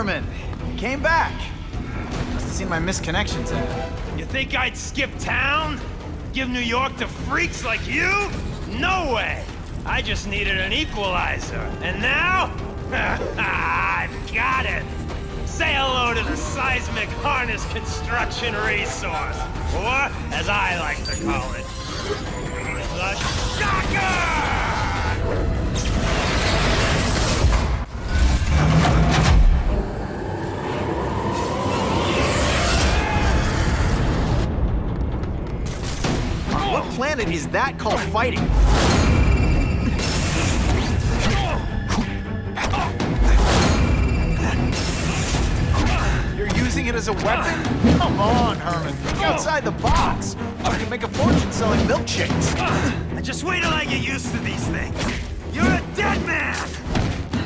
Herman! Came back. Must have seen my misconnections ad. You think I'd skip town? Give New York to freaks like you? No way! I just needed an equalizer. And now? I've got it! Say hello to the seismic harness construction resource. Or, as I like to call it, the Shocker! What planet is that called fighting? You're using it as a weapon? Come on, Herman. Think outside the box. You can make a fortune selling milkshakes. Just wait till I get used to these things. You're a dead man!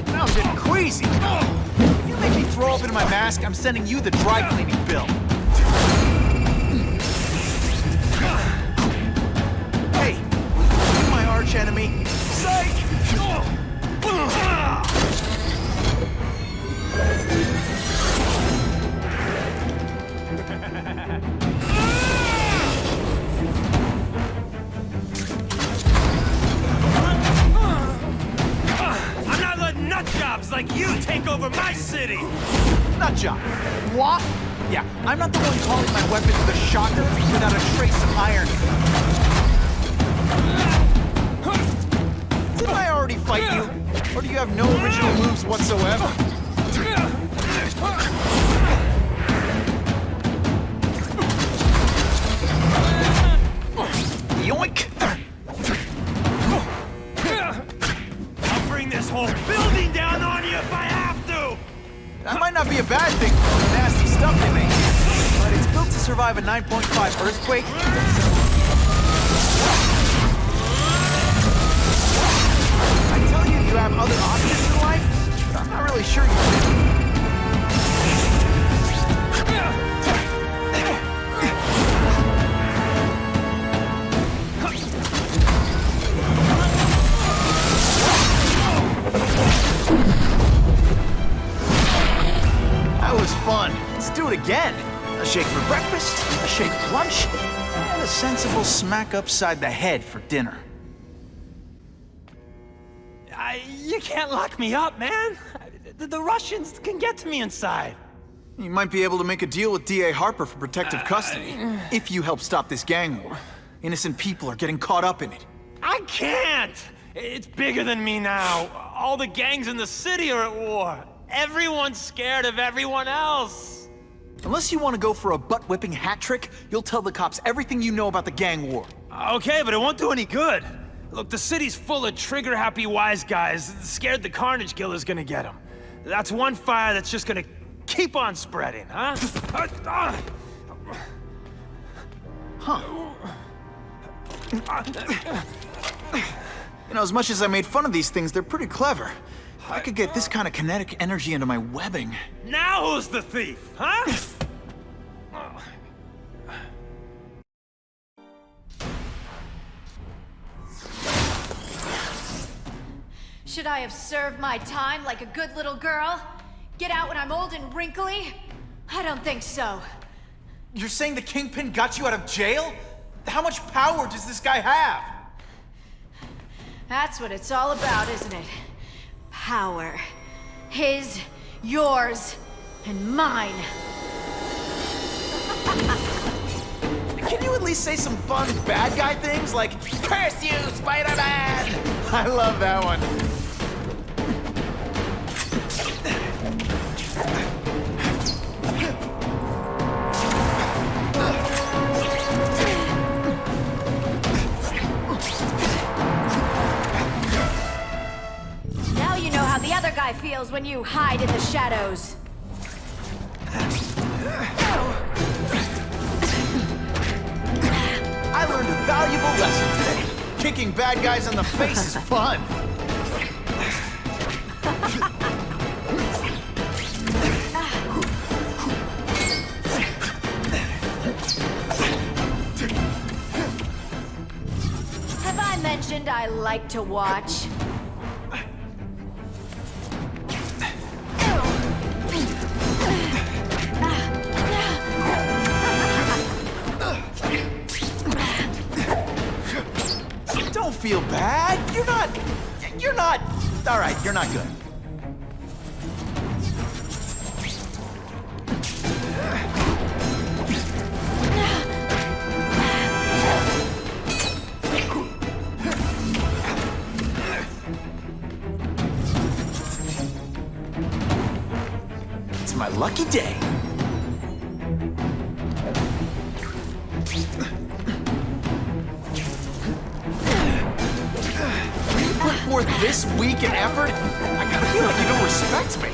Now I'm getting queasy. If you make me throw up into my mask, I'm sending you the dry cleaning bill. Hey, you my arch enemy. Psych! I'm not letting nutjobs like you take over my city! Nutjob. What? Yeah, I'm not the one calling my weapon the Shocker without a trace of irony. Didn't I already fight you? Or do you have no original moves whatsoever? Yoink! I'll bring this whole building down on you if I have to! That might not be a bad thing for all the nasty stuff they make. But it's built to survive a 9.5 earthquake. I tell you, you have other options in life, but I'm not really sure you do. That was fun. Let's do it again. A shake for breakfast, a shake for lunch, and a sensible smack upside the head for dinner. You can't lock me up, man. The Russians can get to me inside. You might be able to make a deal with D.A. Harper for protective custody, if you help stop this gang war. Innocent people are getting caught up in it. I can't! It's bigger than me now. All the gangs in the city are at war. Everyone's scared of everyone else. Unless you want to go for a butt-whipping hat trick, you'll tell the cops everything you know about the gang war. Okay, but it won't do any good. Look, the city's full of trigger-happy wise guys, scared the Carnage killer's gonna get them. That's one fire that's just gonna keep on spreading, huh? You know, as much as I made fun of these things, they're pretty clever. I could get this kind of kinetic energy into my webbing. Now who's the thief, huh? Should I have served my time like a good little girl? Get out when I'm old and wrinkly? I don't think so. You're saying the Kingpin got you out of jail? How much power does this guy have? That's what it's all about, isn't it? Power. His, yours, and mine. Can you at least say some fun bad guy things like, "Curse you, Spider-Man"? I love that one. Now you know how the other guy feels when you hide in the shadows. I learned a valuable lesson today. Kicking bad guys in the face is fun. Have I mentioned I like to watch? You're not... All right, you're not good. It's my lucky day. Put forth this week and effort, I gotta feel like you don't respect me.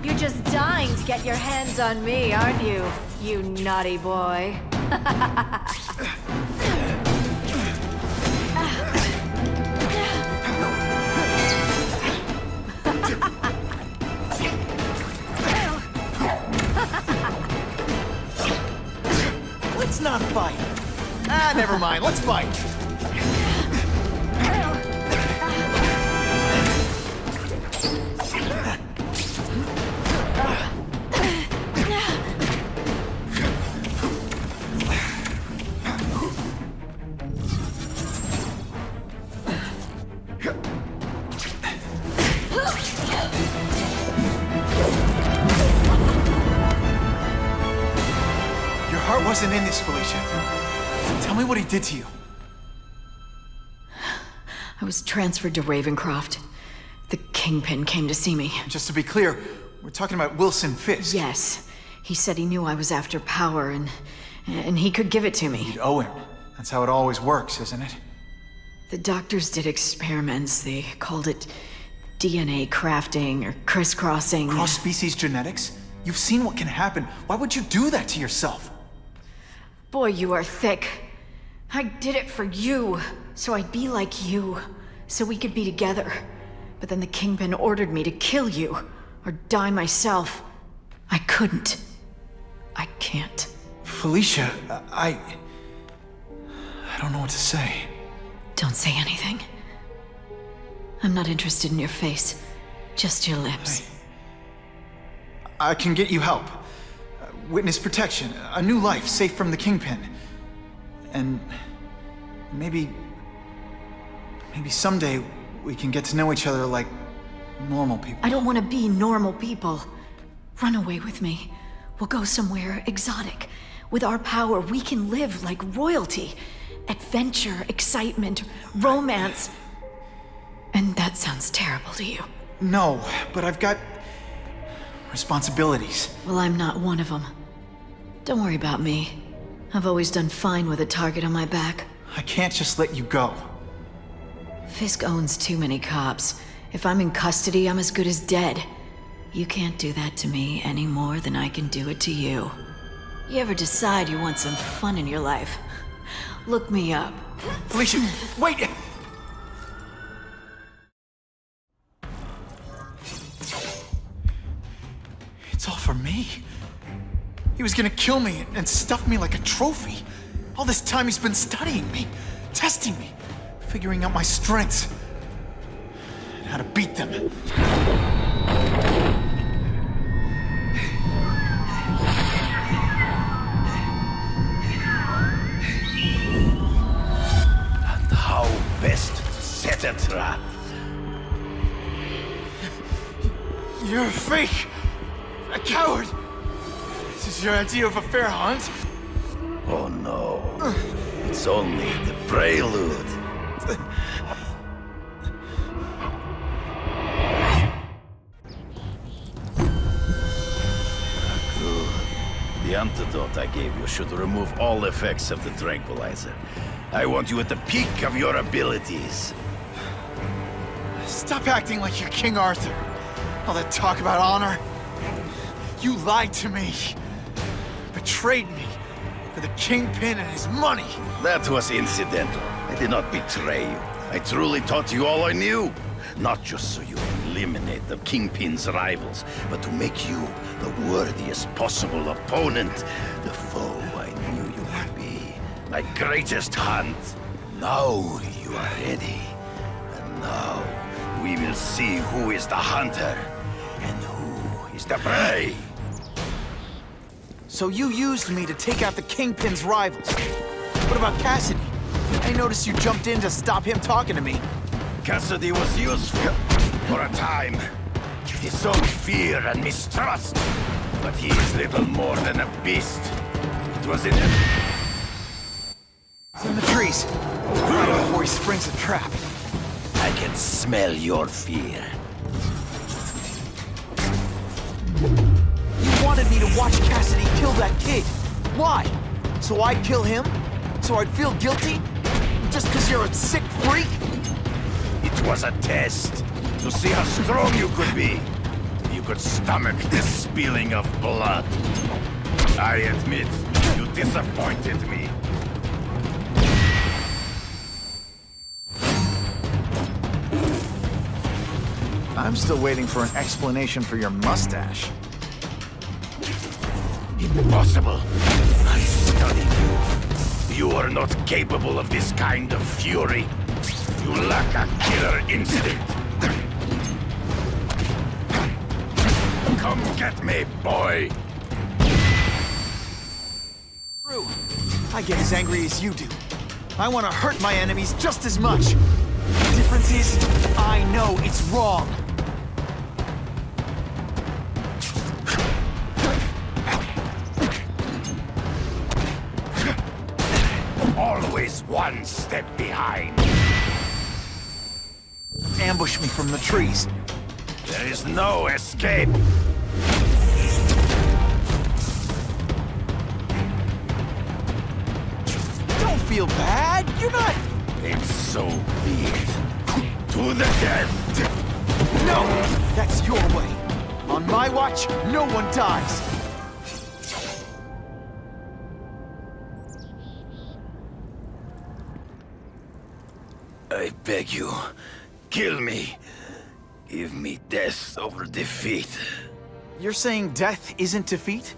You're just dying to get your hands on me, aren't you, you naughty boy? Let's not fight. Ah, never mind. Let's fight. Your heart wasn't in this, Felicia. Tell me what he did to you. I was transferred to Ravencroft. The Kingpin came to see me. Just to be clear, we're talking about Wilson Fisk. Yes. He said he knew I was after power and he could give it to me. You'd owe him. That's how it always works, isn't it? The doctors did experiments. They called it DNA crafting or crisscrossing. Cross-species genetics? You've seen what can happen. Why would you do that to yourself? Boy, you are thick. I did it for you, so I'd be like you, so we could be together. But then the Kingpin ordered me to kill you, or die myself. I couldn't. I can't. Felicia, I don't know what to say. Don't say anything. I'm not interested in your face, just your lips. I can get you help. Witness protection, a new life safe from the Kingpin. And maybe someday we can get to know each other like normal people. I don't want to be normal people. Run away with me. We'll go somewhere exotic. With our power, we can live like royalty. Adventure, excitement, romance. And that sounds terrible to you. No, but I've got responsibilities. Well, I'm not one of them. Don't worry about me. I've always done fine with a target on my back. I can't just let you go. Fisk owns too many cops. If I'm in custody, I'm as good as dead. You can't do that to me any more than I can do it to you. You ever decide you want some fun in your life? Look me up. Felicia, wait! It's all for me. He was gonna kill me and stuff me like a trophy. All this time he's been studying me, testing me, figuring out my strengths, and how to beat them. And how best to set a trap. You're a fake! A coward! This is your idea of a fair hunt? Oh no, it's only the prelude. Good. The antidote I gave you should remove all effects of the tranquilizer. I want you at the peak of your abilities. Stop acting like you're King Arthur. All that talk about honor. You lied to me. Betrayed me. For the Kingpin and his money. That was incidental. I did not betray you. I truly taught you all I knew. Not just so you can eliminate the Kingpin's rivals, but to make you the worthiest possible opponent. The foe I knew you would be. My greatest hunt. Now you are ready. And now we will see who is the hunter and who is the prey. So you used me to take out the Kingpin's rivals. What about Cassidy? I noticed you jumped in to stop him talking to me. Cassidy was useful for a time. He sowed fear and mistrust, but he is little more than a beast. It was in him. It's in the trees. Right before he springs a trap. I can smell your fear. You wanted me to watch Cassidy kill that kid. Why? So I'd kill him? So I'd feel guilty? Just because you're a sick freak? It was a test to see how strong you could be. You could stomach this spilling of blood. I admit, you disappointed me. I'm still waiting for an explanation for your mustache. Impossible. I studied you. You are not capable of this kind of fury. You lack a killer instinct. Come get me, boy. True. I get as angry as you do. I want to hurt my enemies just as much. The difference is, I know it's wrong. Always one step behind. Ambush me from the trees. There is no escape. Don't feel bad. You're not... And so be it. To the death. No! That's your way. On my watch, no one dies. I beg you, kill me. Give me death over defeat. You're saying death isn't defeat?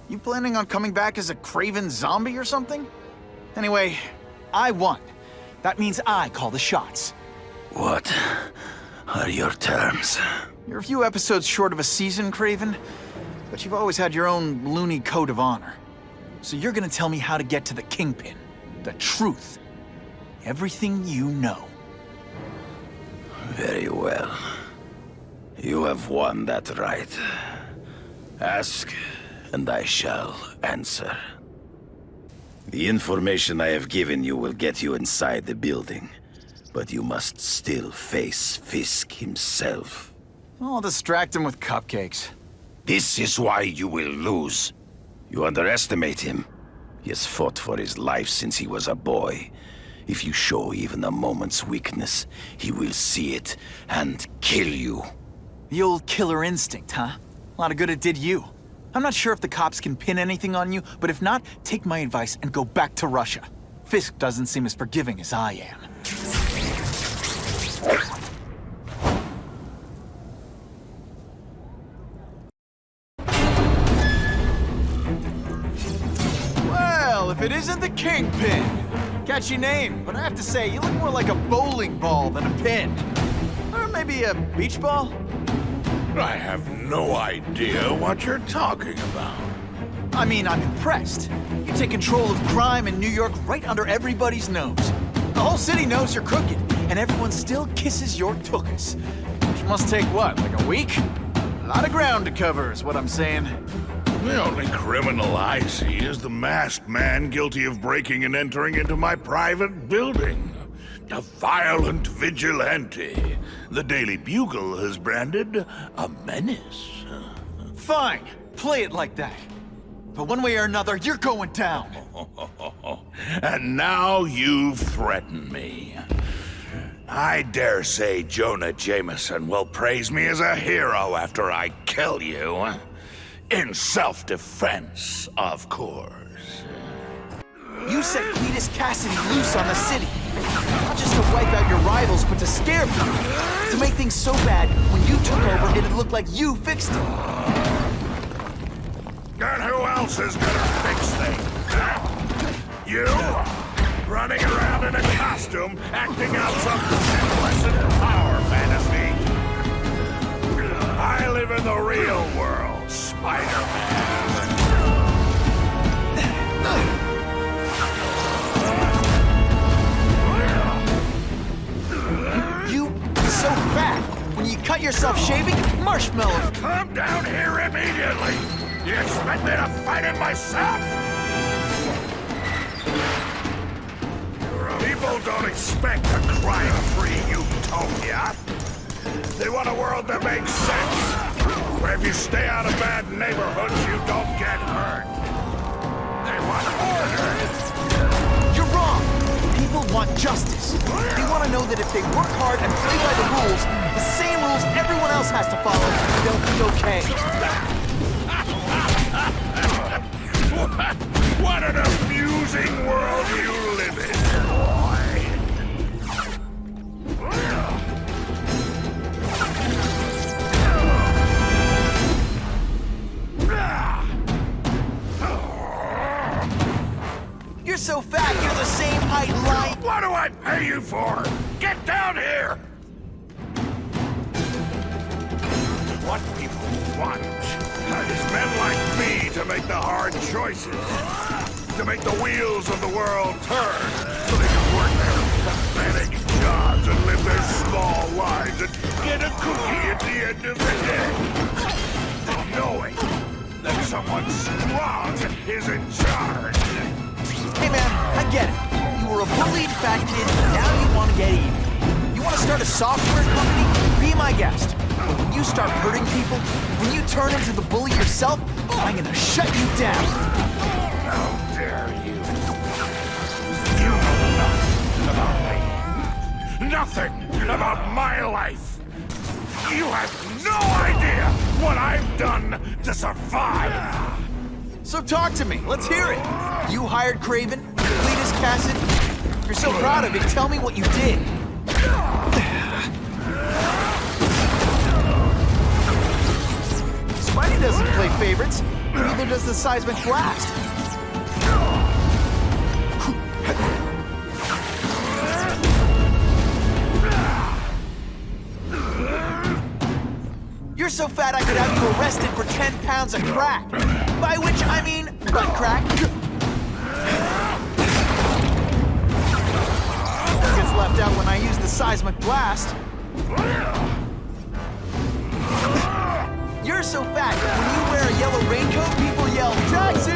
You planning on coming back as a Kraven zombie or something? Anyway, I won. That means I call the shots. What are your terms? You're a few episodes short of a season, Kraven, but you've always had your own loony code of honor. So you're gonna tell me how to get to the Kingpin. The truth. Everything you know. Very well. You have won that right. Ask, and I shall answer. The information I have given you will get you inside the building, but you must still face Fisk himself. I'll distract him with cupcakes. This is why you will lose. You underestimate him. He has fought for his life since he was a boy. If you show even a moment's weakness, he will see it and kill you. The old killer instinct, huh? A lot of good it did you. I'm not sure if the cops can pin anything on you, but if not, take my advice and go back to Russia. Fisk doesn't seem as forgiving as I am. Well, if it isn't the Kingpin! Catchy name, but I have to say, you look more like a bowling ball than a pin. Or maybe a beach ball? I have no idea what you're talking about. I mean, I'm impressed. You take control of crime in New York right under everybody's nose. The whole city knows you're crooked, and everyone still kisses your tuchus. Which must take what, like a week? A lot of ground to cover is what I'm saying. The only criminal I see is the masked man guilty of breaking and entering into my private building. A violent vigilante. The Daily Bugle has branded a menace. Fine, play it like that. But one way or another, you're going down. And now you've threatened me. I dare say Jonah Jameson will praise me as a hero after I kill you. In self-defense, of course. You set Cletus Cassidy loose on the city. Not just to wipe out your rivals, but to scare people. To make things so bad, when you took over, it'd look like you fixed it. And who else is gonna fix things, huh? You? Running around in a costume, acting out some implicit power fantasy. I live in the real world, Spider-Man. You so fat. When you cut yourself shaving, marshmallow. Come down here immediately! You expect me to fight it myself? People don't expect a crime-free utopia. They want a world that makes sense, where if you stay out of bad neighborhoods, you don't get hurt. They want order. You're wrong. People want justice. They want to know that if they work hard and play by the rules, the same rules everyone else has to follow, they'll be okay. What an amusing world you live in, boy. You're so fat, you're the same height like... What do I pay you for? Get down here! What people want is men like me to make the hard choices. To make the wheels of the world turn. So they can work their pathetic jobs and live their small lives and get a cookie at the end of the day. Knowing that someone strong is in charge. Hey man, I get it. You were a bullied fat kid, and now you want to get even. You want to start a software company? Be my guest. But when you start hurting people, when you turn into the bully yourself, I'm gonna shut you down. How dare you? You know nothing about me. Nothing about my life. You have no idea what I've done to survive. So talk to me. Let's hear it. You hired Kraven, Cletus Cassidy. You're so proud of it. Tell me what you did. Spidey doesn't play favorites. Neither does the seismic blast. You're so fat I could have you arrested for 10 pounds of crack. By which I mean butt crack. Gets left out when I use the seismic blast. You're so fat when you wear a yellow raincoat, people yell, "Taxi!"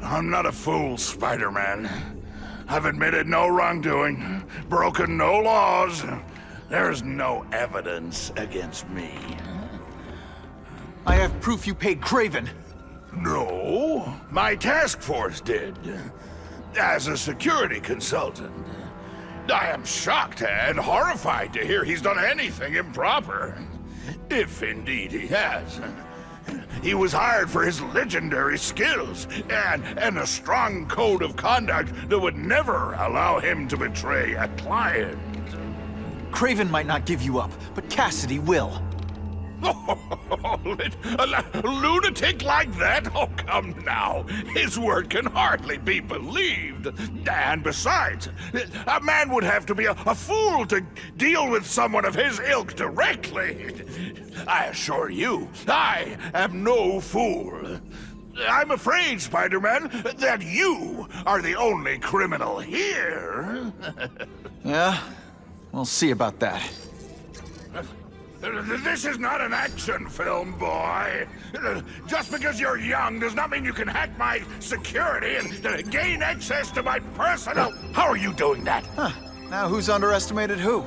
I'm not a fool, Spider-Man. I've admitted no wrongdoing, broken no laws. There's no evidence against me. I have proof you paid Kraven. No, my task force did. As a security consultant. I am shocked and horrified to hear he's done anything improper. If indeed he has. He was hired for his legendary skills and a strong code of conduct that would never allow him to betray a client. Kraven might not give you up, but Cassidy will. A lunatic like that? Oh, come now. His word can hardly be believed. And besides, a man would have to be a fool to deal with someone of his ilk directly. I assure you, I am no fool. I'm afraid, Spider-Man, that you are the only criminal here. Yeah? We'll see about that. This is not an action film, boy. Just because you're young does not mean you can hack my security and gain access to my personal... How are you doing that? Huh. Now who's underestimated who?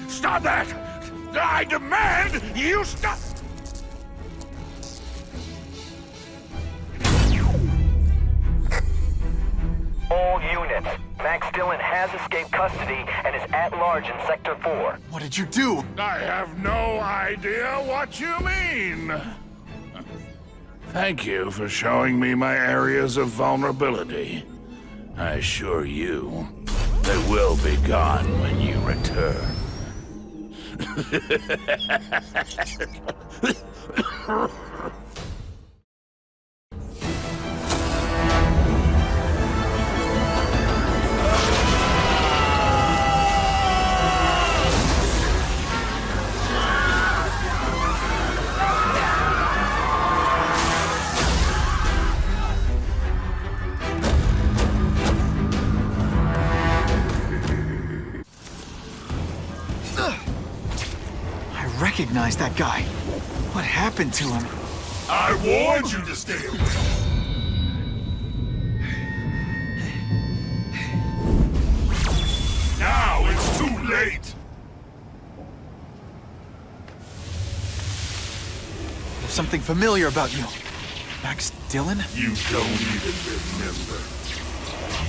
Stop that! I demand you stop! All units. Max Dillon has escaped custody and is at large in Sector 4. What did you do? I have no idea what you mean. Thank you for showing me my areas of vulnerability. I assure you, they will be gone when you return. recognize that guy. What happened to him? I warned you to stay away. Now it's too late. There's something familiar about you. Max Dillon? You don't even remember.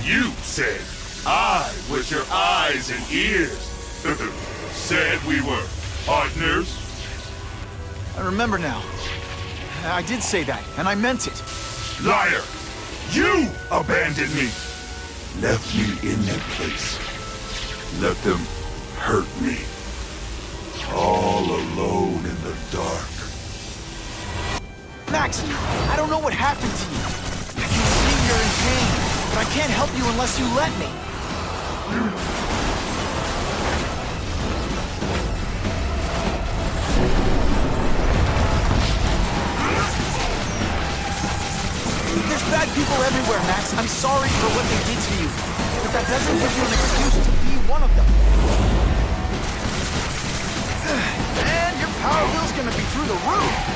You said I was your eyes and ears. Said we were partners. I remember now. I did say that, and I meant it. Liar! You abandoned me! Left me in that place. Let them hurt me. All alone in the dark. Max, I don't know what happened to you. I can see you're in pain, but I can't help you unless you let me. There's bad people everywhere, Max. I'm sorry for what they did to you, but that doesn't give you an excuse to be one of them. And your power bill's gonna be through the roof.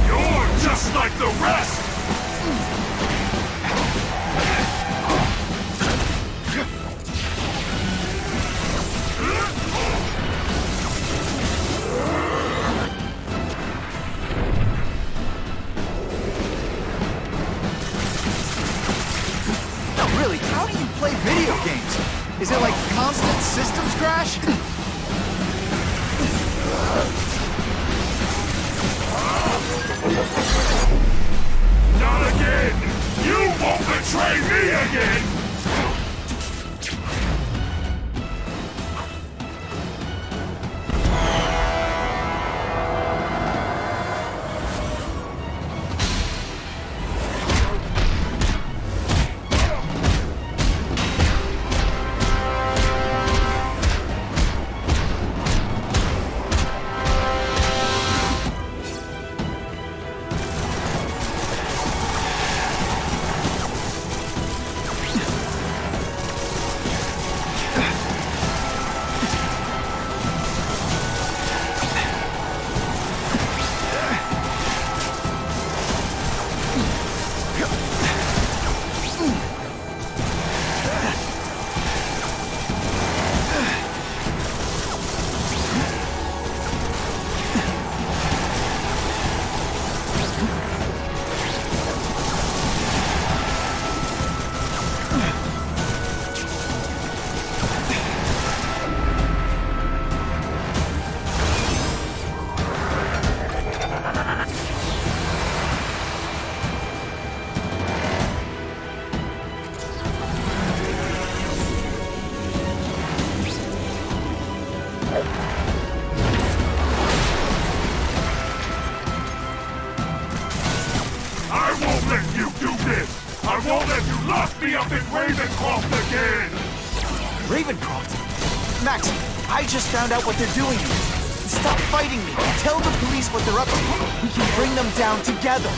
You're just like the rest! No, really, how do you play video games? Is it like constant systems crash? Not again! You won't betray me again! I won't let you lock me up in Ravencroft again! Ravencroft? Max, I just found out what they're doing here. Stop fighting me. Tell the police what they're up to. We can bring them down together.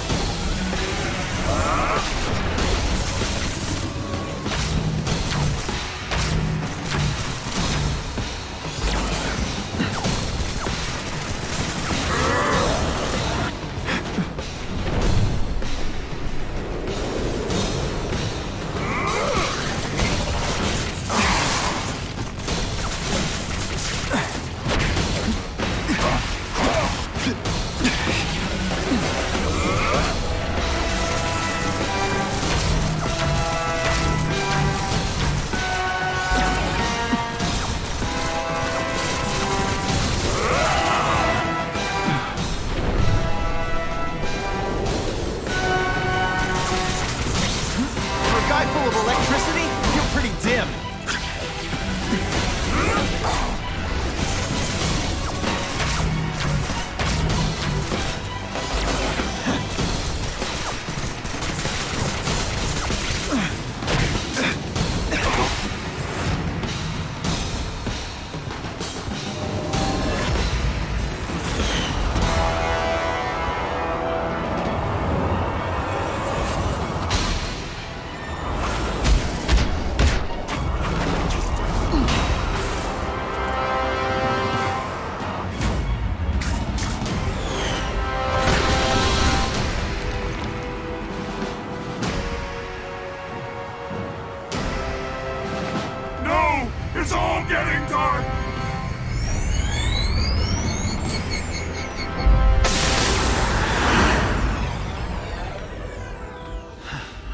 Full of electricity? You're pretty dim.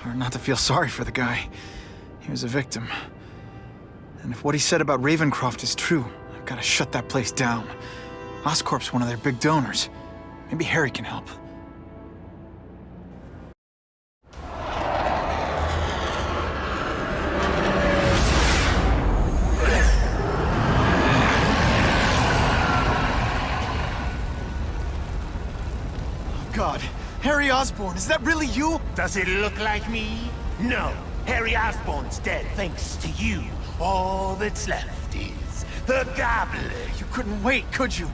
or not to feel sorry for the guy. He was a victim. And if what he said about Ravencroft is true, I've got to shut that place down. Oscorp's one of their big donors. Maybe Harry can help. God, Harry Osborn, is that really you? Does it look like me? No. Harry Osborn's dead thanks to you. All that's left is the Goblin. You couldn't wait, could you?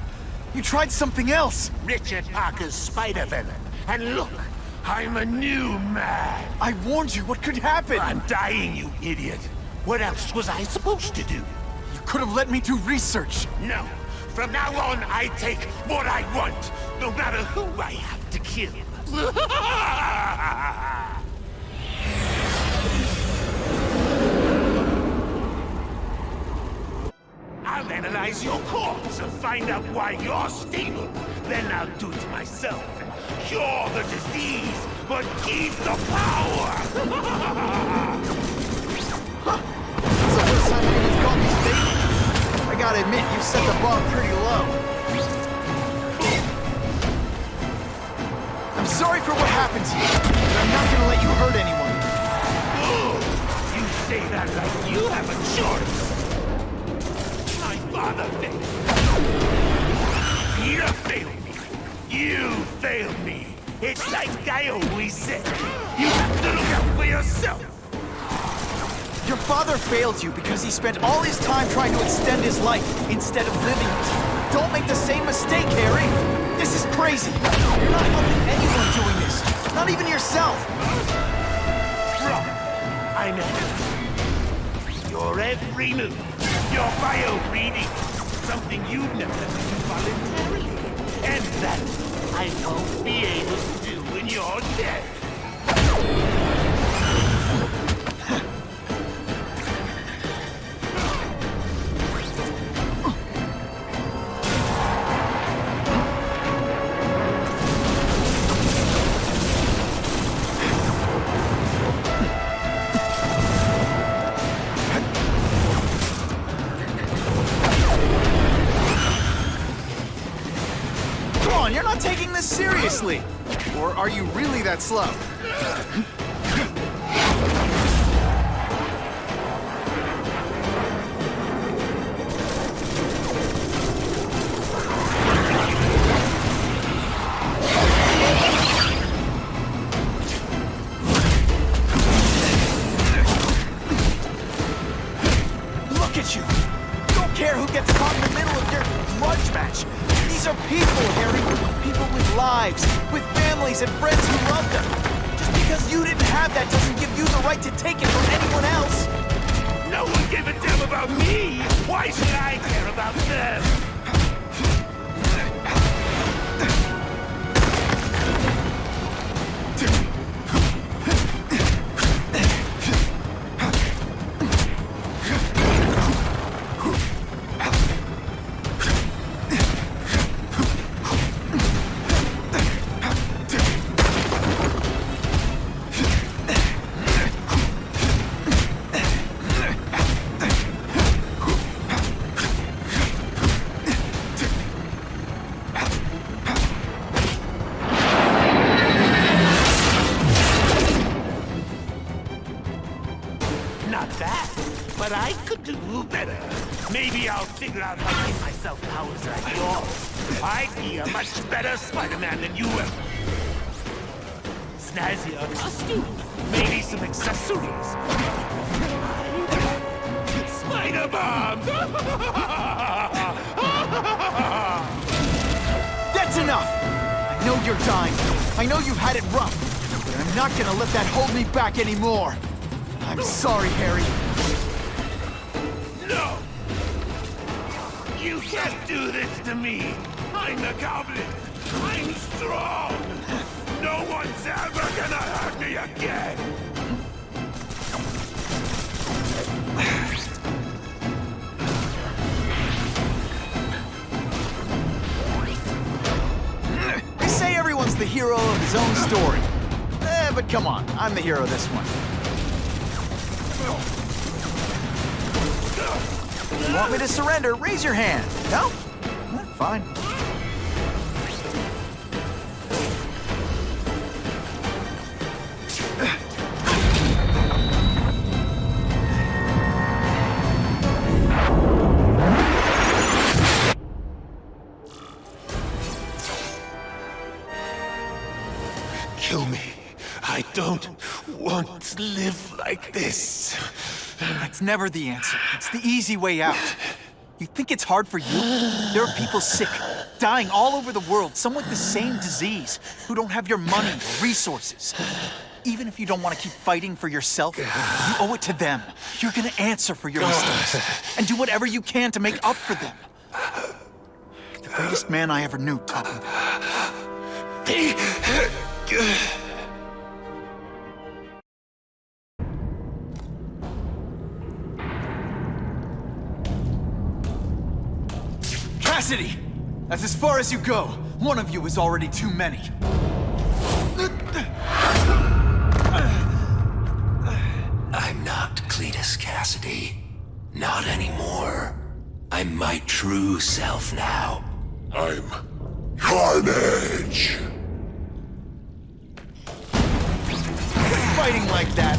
You tried something else. Richard Parker's spider venom. And look, I'm a new man. I warned you what could happen. I'm dying, you idiot. What else was I supposed to do? You could have let me do research. No. From now on, I take what I want, no matter who I have to kill. I'll analyze your corpse and find out why you're stable. Then I'll do it myself. Cure the disease, but keep the power! That's the first time anyone's called me stable. I gotta admit, you set the bar pretty low. I'm sorry for what happened to you, but I'm not gonna let you hurt anyone. Oh, you say that like you have a choice. My father failed. Peter failed me. You failed me. It's like I always said. You have to look out for yourself. Your father failed you because he spent all his time trying to extend his life instead of living it. Don't make the same mistake, Harry. This is crazy. You're not helping anyone doing this. Not even yourself. Wrong. I know. Your every move. Your bio reading. Something you'd never do voluntarily. And that I won't be able to do when you're dead. You're not taking this seriously. Or are you really that slow? Look at you. You don't care who gets caught in the middle of your grudge match. These are people, Harry. People with lives, with families and friends who love them. Just because you didn't have that doesn't give you the right to take it from anyone else. No one gave a damn about me. Why should I care about them? But I could do better. Maybe I'll figure out how to give myself powers like yours. I'd be a much better Spider-Man than you ever. Snazzier costume. Maybe some accessories. Spider bombs! That's enough! I know you're dying. I know you've had it rough. But I'm not gonna let that hold me back anymore. I'm sorry, Harry. No! You can't do this to me! I'm the Goblin! I'm strong! No one's ever gonna hurt me again! They say everyone's the hero of his own story. But come on, I'm the hero this one. You want me to surrender? Raise your hand. No? Fine. Kill me. I don't want to live like this. That's never the answer. It's the easy way out. You think it's hard for you? There are people sick, dying all over the world, some with the same disease, who don't have your money or resources. Even if you don't want to keep fighting for yourself, you owe it to them. You're gonna answer for your mistakes, and do whatever you can to make up for them. The greatest man I ever knew taught me that. Cassidy! That's as far as you go. One of you is already too many. I'm not Cletus Cassidy. Not anymore. I'm my true self now. I'm Carnage! Fighting like that.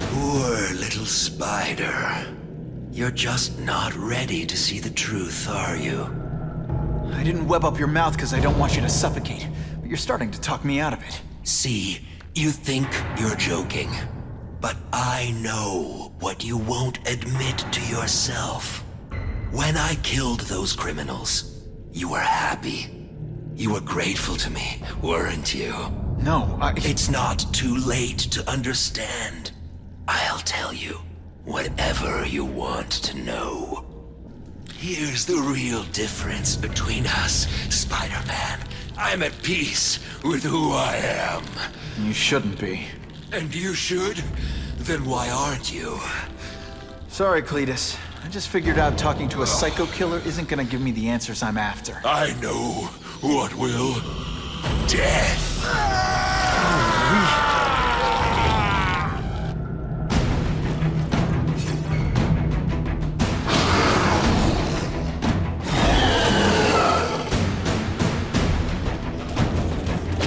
Poor little spider. You're just not ready to see the truth, are you? I didn't web up your mouth because I don't want you to suffocate, but you're starting to talk me out of it. See, you think you're joking. But I know what you won't admit to yourself. When I killed those criminals, you were happy. You were grateful to me, weren't you? No, It's not too late to understand. I'll tell you whatever you want to know. Here's the real difference between us, Spider-Man. I'm at peace with who I am. You shouldn't be. And you should? Then why aren't you? Sorry, Cletus. I just figured out talking to a psycho killer isn't gonna give me the answers I'm after. I know what will. Death!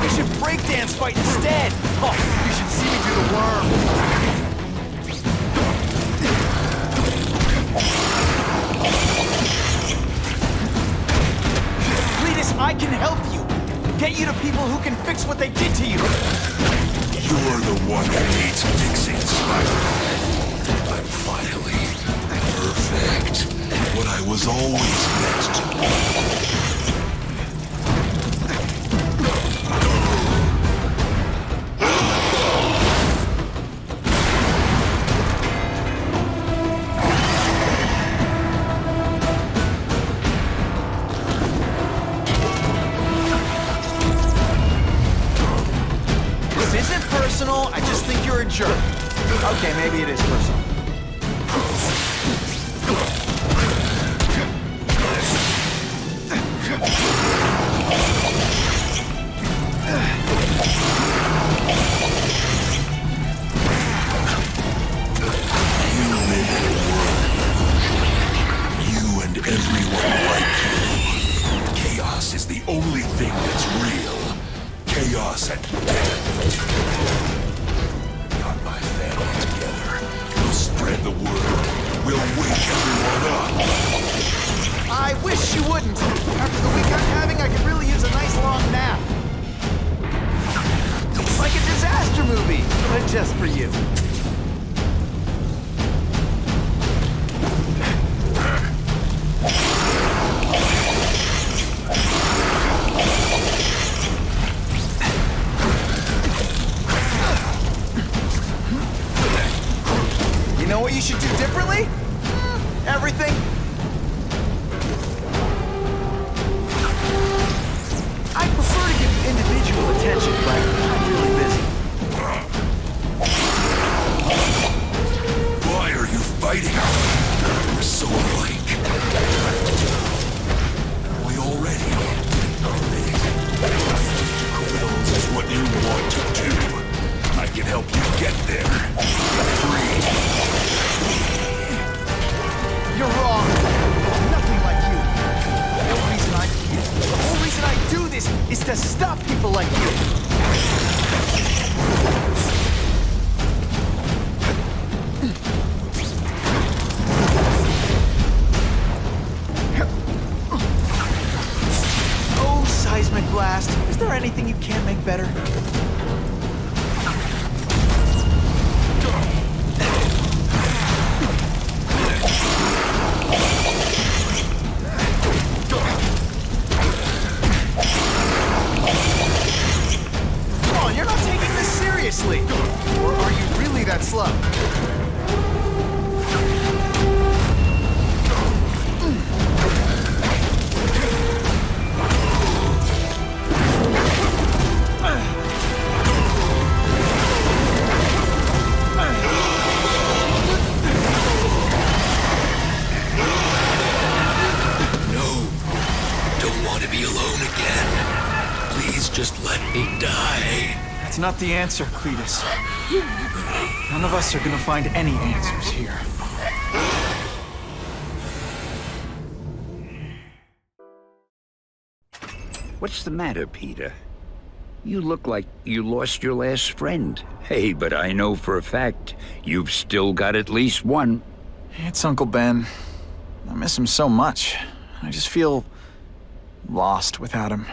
We should breakdance fight instead! Oh, you should see me do the worm! Cletus, I can help you! Get you to people who can fix what they did to you! You're the one who needs fixing, Spider-Man. I'm finally perfect. What I was always meant to be. This isn't personal, I just think you're a jerk. Okay, maybe it is personal. You and everyone like you. Chaos is the only thing that's real. Chaos and death. Got my family together. We'll spread the word. We'll wake everyone up. I wish you wouldn't. After the week I'm having, I could really use a nice long nap. It's like a disaster movie, but just for you. You know what you should do differently? Everything. I prefer to give you individual attention, but I'm really busy. Why are you fighting? We're so alike. Are we all ready? is to stop people like you. Oh, Seismic Blast. Is there anything you can't make better? Come on, you're not taking this seriously. Or are you really that slow? Just let me die. That's not the answer, Cletus. None of us are gonna find any answers here. What's the matter, Peter? You look like you lost your last friend. Hey, but I know for a fact you've still got at least one. It's Uncle Ben. I miss him so much. I just feel lost without him.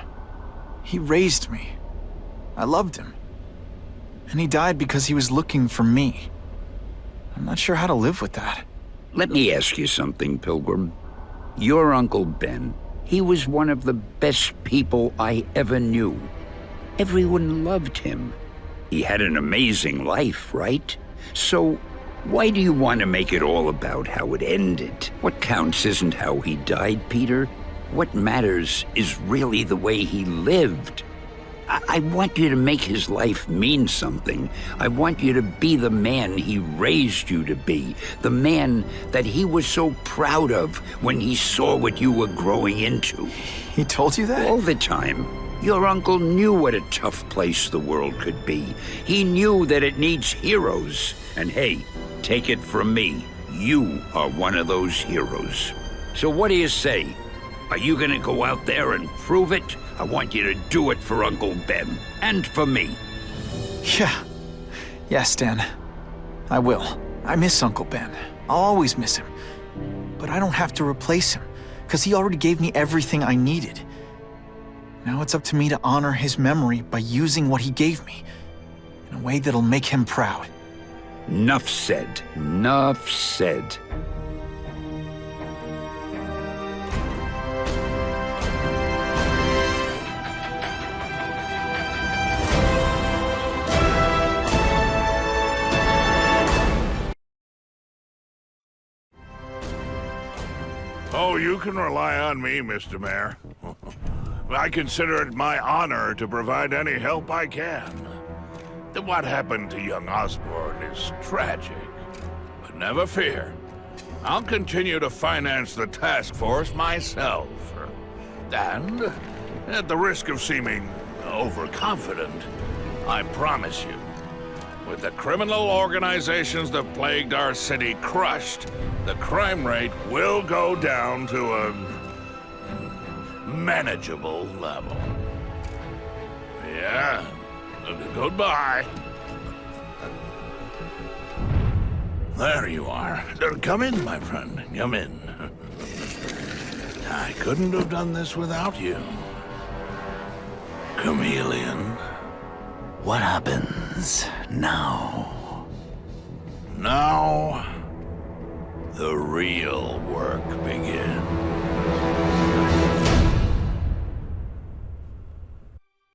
He raised me. I loved him. And he died because he was looking for me. I'm not sure how to live with that. Let me ask you something, Pilgrim. Your Uncle Ben, he was one of the best people I ever knew. Everyone loved him. He had an amazing life, right? So, why do you want to make it all about how it ended? What counts isn't how he died, Peter. What matters is really the way he lived. I want you to make his life mean something. I want you to be the man he raised you to be. The man that he was so proud of when he saw what you were growing into. He told you that? All the time. Your uncle knew what a tough place the world could be. He knew that it needs heroes. And hey, take it from me, you are one of those heroes. So what do you say? Are you gonna go out there and prove it? I want you to do it for Uncle Ben, and for me. Yeah. Yes, Dan. I will. I miss Uncle Ben. I'll always miss him. But I don't have to replace him, because he already gave me everything I needed. Now it's up to me to honor his memory by using what he gave me, in a way that'll make him proud. Nuff said. Nuff said. Oh, you can rely on me, Mr. Mayor. I consider it my honor to provide any help I can. What happened to young Osborn is tragic, but never fear. I'll continue to finance the task force myself. And, at the risk of seeming overconfident, I promise you, with the criminal organizations that plagued our city crushed, the crime rate will go down to a manageable level. Yeah, goodbye. There you are. Come in, my friend. Come in. I couldn't have done this without you. Chameleon. What happens now? Now, the real work begins.